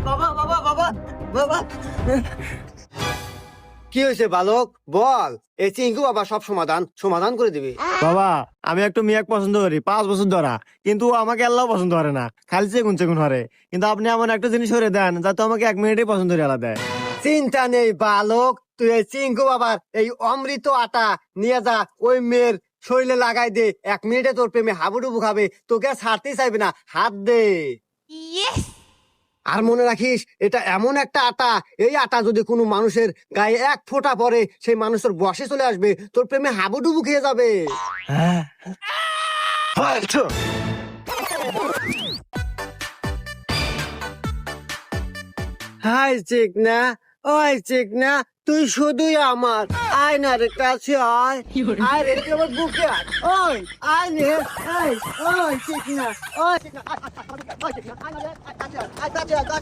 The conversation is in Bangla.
বাবা বাবা বাবা বাবা কি হয়েছে বালক বল, এই চিঙ্কু বাবা সব সমাধান করে দিবি। বাবা আমি একটু মেয়েকে পছন্দ করি 5 বছর ধরা, কিন্তু ও আমাকে আল্লাহ পছন্দ করে না, খালি চেগুন হরে। কিন্তু আপনি এমন একটা জিনিস করে দেন যাতে আমাকে 1 মিনিটে পছন্দ করে আলাদা দেয়। চিন্তা নেই বালক, তুই এই চিঙ্কু বাবার এই অমৃত আটা নিয়ে যা, ওই মেয়ের শরীরে লাগাই দে, 1 মিনিটে তোর প্রেমে হাবুডুবু খাবে, তোকে আর ছাড়তেই চাইবে না, হাত দে। আর মনে রাখিস, এটা এমন একটা আটা, এই আটা যদি কোনো মানুষের গায়ে 1 ফোঁটা পরে, সেই মানুষের বসে চলে আসবে, তোর প্রেমে হাবুডুবু খেয়ে যাবে। হ্যাঁ হাই চিকনা, ওই চিকনা, তুই শুধুই আমার, আয় না রে কাছে আয়, আয় রে তুই আমার বুকে আয়, ওই আয় রে, আয়, ওই চিকনা, ওই চিকনা, আয়, আয়, আয়, আয়, চিকনা, আয় না রে, আয়, কাছে আয়, আয়, কাছে আয়, কাছে